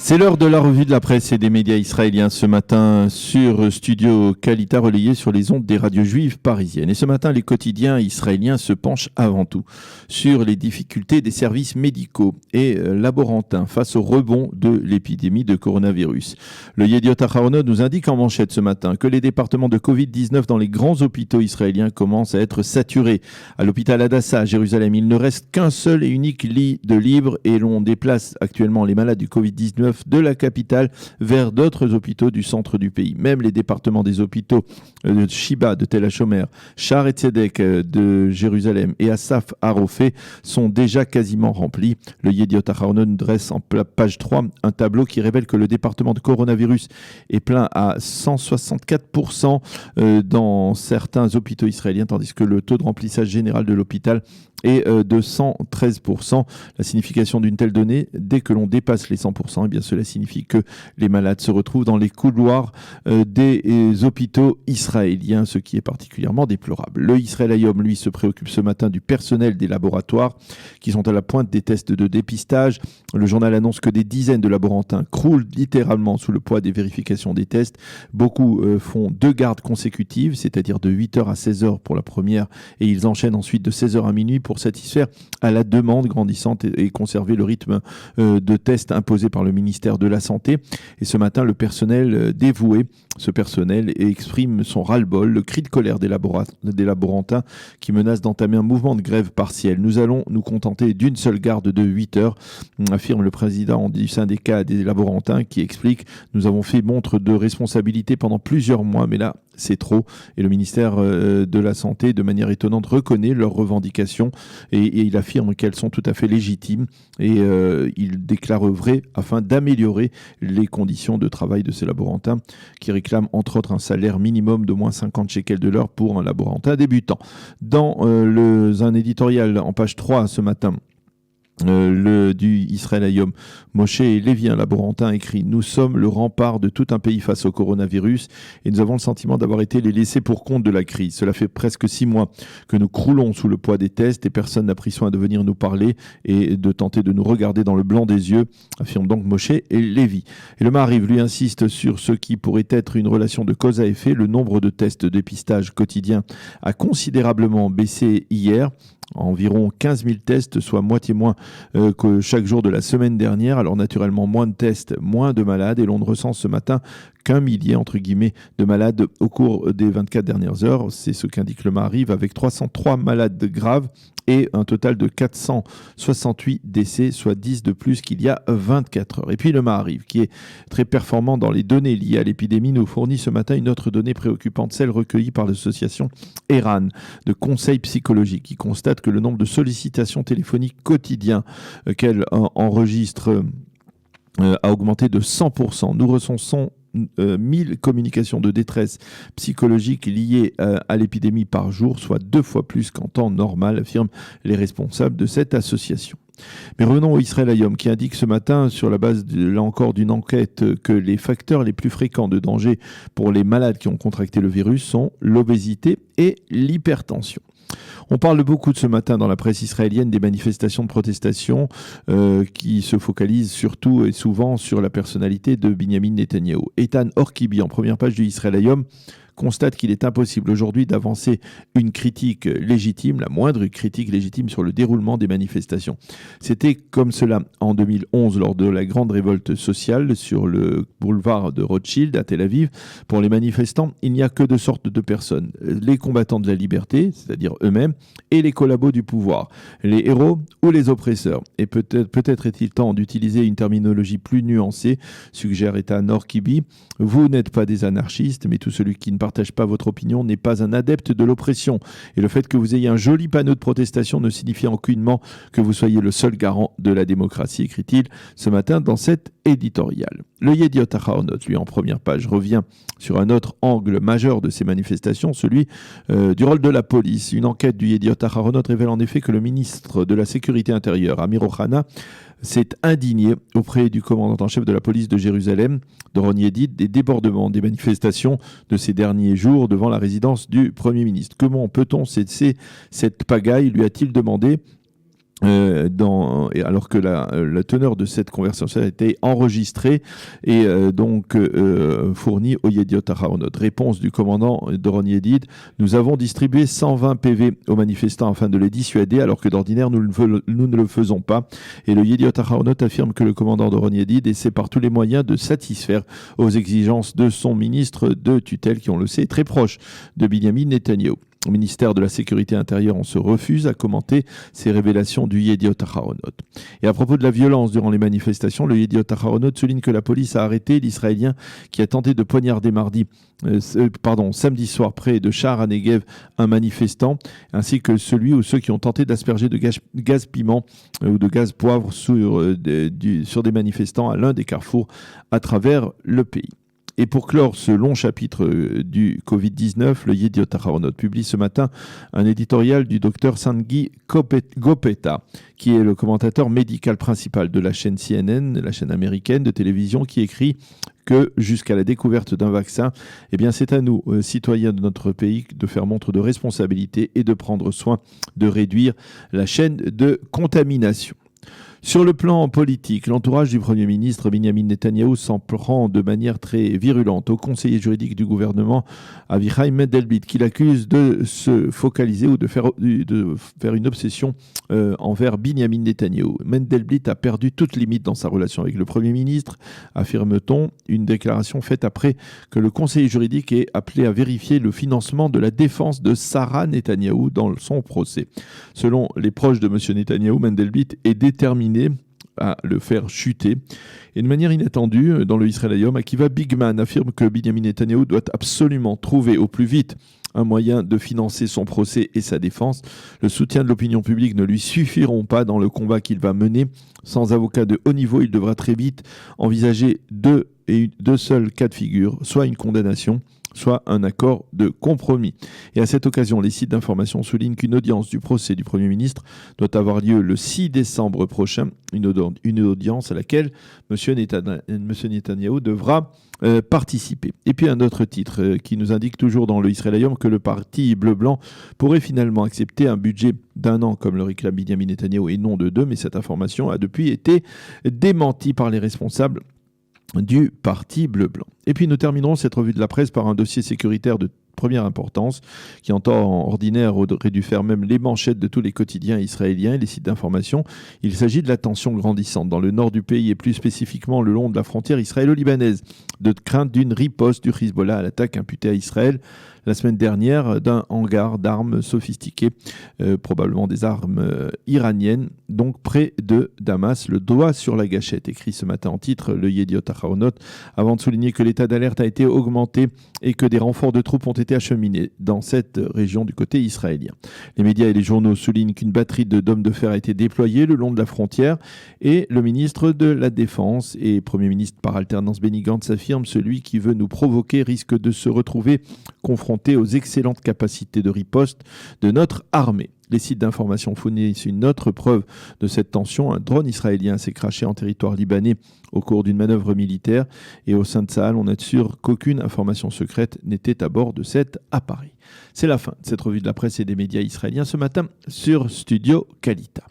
C'est l'heure de la revue de la presse et des médias israéliens ce matin sur Studio Kalita relayé sur les ondes des radios juives parisiennes. Et ce matin, les quotidiens israéliens se penchent avant tout sur les difficultés des services médicaux et laborantins face au rebond de l'épidémie de coronavirus. Le Yediot Aharonot nous indique en manchette ce matin que les départements de Covid-19 dans les grands hôpitaux israéliens commencent à être saturés. À l'hôpital Hadassah à Jérusalem, il ne reste qu'un seul et unique lit de libre et l'on déplace actuellement les malades du Covid-19 de la capitale vers d'autres hôpitaux du centre du pays. Même les départements des hôpitaux de Shiba de Tel HaShomer, Shar et Tzedek de Jérusalem et Asaf Harofé sont déjà quasiment remplis. Le Yediot Aharonot dresse en page 3 un tableau qui révèle que le département de coronavirus est plein à 164% dans certains hôpitaux israéliens, tandis que le taux de remplissage général de l'hôpital est de 113%. La signification d'une telle donnée, dès que l'on dépasse les 100%, eh bien cela signifie que les malades se retrouvent dans les couloirs des hôpitaux israéliens, ce qui est particulièrement déplorable. Le Israël Hayom, lui, se préoccupe ce matin du personnel des laboratoires qui sont à la pointe des tests de dépistage. Le journal annonce que des dizaines de laborantins croulent littéralement sous le poids des vérifications des tests. Beaucoup font 2 gardes consécutives, c'est-à-dire de 8h à 16h pour la première, et ils enchaînent ensuite de 16h à minuit pour satisfaire à la demande grandissante et conserver le rythme de tests imposé par le ministère de la Santé. Et ce matin, le personnel dévoué, ce personnel exprime son ras-le-bol, le cri de colère des laborantins qui menacent d'entamer un mouvement de grève partielle. Nous allons nous contenter d'une seule garde de 8 heures, affirme le président du syndicat des laborantins qui explique: nous avons fait montre de responsabilité pendant plusieurs mois, mais là, c'est trop. Et le ministère de la Santé, de manière étonnante, reconnaît leurs revendications et il affirme qu'elles sont tout à fait légitimes et il déclare œuvrer afin d'améliorer les conditions de travail de ces laborantins qui réclament entre autres un salaire minimum de moins 50 shekels de l'heure pour un laborantin débutant. Dans un éditorial en page 3 ce matin, du Israël Hayom, Moshe Lévi, un laborantin, écrit: nous sommes le rempart de tout un pays face au coronavirus et nous avons le sentiment d'avoir été les laissés pour compte de la crise. Cela fait presque 6 mois que nous croulons sous le poids des tests et personne n'a pris soin de venir nous parler et de tenter de nous regarder dans le blanc des yeux, affirme donc Moshe Lévi. Et le Maariv, lui, insiste sur ce qui pourrait être une relation de cause à effet. Le nombre de tests de dépistage quotidien a considérablement baissé hier. Environ 15 000 tests, soit moitié moins que chaque jour de la semaine dernière. Alors naturellement, moins de tests, moins de malades, et l'on ne recense ce matin qu'un millier, entre guillemets, de malades au cours des 24 dernières heures. C'est ce qu'indique le Maariv, avec 303 malades graves et un total de 468 décès, soit 10 de plus qu'il y a 24 heures. Et puis le Maariv, qui est très performant dans les données liées à l'épidémie, nous fournit ce matin une autre donnée préoccupante, celle recueillie par l'association ERAN de conseils psychologiques, qui constate que le nombre de sollicitations téléphoniques quotidiens qu'elle enregistre a augmenté de 100%. Nous recensons 1000 communications de détresse psychologique liées à l'épidémie par jour, soit 2 fois plus qu'en temps normal, affirment les responsables de cette association. Mais revenons au Israël Hayom, qui indique ce matin, sur la base là encore d'une enquête, que les facteurs les plus fréquents de danger pour les malades qui ont contracté le virus sont l'obésité et l'hypertension. On parle beaucoup de ce matin dans la presse israélienne des manifestations de protestation qui se focalisent surtout et souvent sur la personnalité de Binyamin Netanyahou. Eitan Orkibi, en première page du Israël Hayom, constate qu'il est impossible aujourd'hui d'avancer une critique légitime, la moindre critique légitime sur le déroulement des manifestations. C'était comme cela en 2011 lors de la grande révolte sociale sur le boulevard de Rothschild à Tel Aviv. Pour les manifestants, il n'y a que 2 sortes de personnes: les combattants de la liberté, c'est-à-dire eux-mêmes, et les collabos du pouvoir, les héros ou les oppresseurs. Et peut-être est-il temps d'utiliser une terminologie plus nuancée, suggère Eitan Orkibi. Vous n'êtes pas des anarchistes, mais tout celui qui ne partage pas votre opinion n'est pas un adepte de l'oppression. Et le fait que vous ayez un joli panneau de protestation ne signifie aucunement que vous soyez le seul garant de la démocratie, écrit-il ce matin dans cet éditorial. Le Yediot Aharonot, lui, en première page, revient sur un autre angle majeur de ces manifestations, celui du rôle de la police. Une enquête du Yediot Aharonot révèle en effet que le ministre de la Sécurité intérieure, Amir Ohana, s'est indigné auprès du commandant en chef de la police de Jérusalem, Doron Yedid, des débordements des manifestations de ces derniers jours devant la résidence du Premier ministre. Comment peut-on cesser cette pagaille, lui a-t-il demandé. alors que la teneur de cette conversation a été enregistrée et fournie au Yediot Ahronoth. Réponse du commandant Doron Yedid: nous avons distribué 120 PV aux manifestants afin de les dissuader, alors que d'ordinaire nous ne le faisons pas. Et le Yediot Ahronoth affirme que le commandant Doron Yedid essaie par tous les moyens de satisfaire aux exigences de son ministre de tutelle, qui on le sait est très proche de Binyamin Netanyahou. Au ministère de la Sécurité intérieure, on se refuse à commenter ces révélations du Yediot Ahronoth. Et à propos de la violence durant les manifestations, le Yediot Ahronoth souligne que la police a arrêté l'Israélien qui a tenté de poignarder samedi soir près de Sha'ar HaNegev un manifestant, ainsi que celui ou ceux qui ont tenté d'asperger de gaz piment ou de gaz poivre sur des manifestants à l'un des carrefours à travers le pays. Et pour clore ce long chapitre du Covid-19, le Yediot Ahronoth publie ce matin un éditorial du docteur Sangi Gopeta, qui est le commentateur médical principal de la chaîne CNN, la chaîne américaine de télévision, qui écrit que jusqu'à la découverte d'un vaccin, c'est à nous, citoyens de notre pays, de faire montre de responsabilité et de prendre soin de réduire la chaîne de contamination. Sur le plan politique, l'entourage du Premier ministre Binyamin Netanyahou s'en prend de manière très virulente au conseiller juridique du gouvernement, Avichai Mendelblit, qui l'accuse de se focaliser ou de faire une obsession envers Binyamin Netanyahou. Mendelblit a perdu toute limite dans sa relation avec le Premier ministre, affirme-t-on, une déclaration faite après que le conseiller juridique ait appelé à vérifier le financement de la défense de Sarah Netanyahou dans son procès. Selon les proches de M. Netanyahou, Mendelblit est déterminé à le faire chuter. Et de manière inattendue, dans le Israël Hayom, Akiva Bigman affirme que Binyamin Netanyahou doit absolument trouver au plus vite un moyen de financer son procès et sa défense. Le soutien de l'opinion publique ne lui suffiront pas dans le combat qu'il va mener. Sans avocat de haut niveau, il devra très vite envisager deux seuls cas de figure, soit une condamnation, soit un accord de compromis. Et à cette occasion, les sites d'information soulignent qu'une audience du procès du Premier ministre doit avoir lieu le 6 décembre prochain, une audience à laquelle M. Netanyahou devra participer. Et puis un autre titre qui nous indique toujours dans le Israël Hayom que le parti bleu-blanc pourrait finalement accepter un budget d'1 an comme le réclame Binyamin Netanyahou et non de 2, mais cette information a depuis été démentie par les responsables du parti bleu-blanc. Et puis nous terminerons cette revue de la presse par un dossier sécuritaire de première importance qui en temps ordinaire aurait dû faire même les manchettes de tous les quotidiens israéliens et les sites d'information. Il s'agit de la tension grandissante dans le nord du pays et plus spécifiquement le long de la frontière israélo-libanaise, de crainte d'une riposte du Hezbollah à l'attaque imputée à Israël la semaine dernière d'un hangar d'armes sophistiquées, probablement des armes iraniennes, donc près de Damas. Le doigt sur la gâchette, écrit ce matin en titre le Yediot Ahronoth, avant de souligner que l'état d'alerte a été augmenté et que des renforts de troupes ont été acheminés dans cette région du côté israélien. Les médias et les journaux soulignent qu'une batterie d'hommes de fer a été déployée le long de la frontière et le ministre de la Défense et Premier ministre par alternance Benny Gantz affirme: celui qui veut nous provoquer risque de se retrouver confronté aux excellentes capacités de riposte de notre armée. Les sites d'information fournissent une autre preuve de cette tension. Un drone israélien s'est crashé en territoire libanais au cours d'une manœuvre militaire et au sein de Tsahal, on est sûr qu'aucune information secrète n'était à bord de cet appareil. C'est la fin de cette revue de la presse et des médias israéliens ce matin sur Studio Kalita.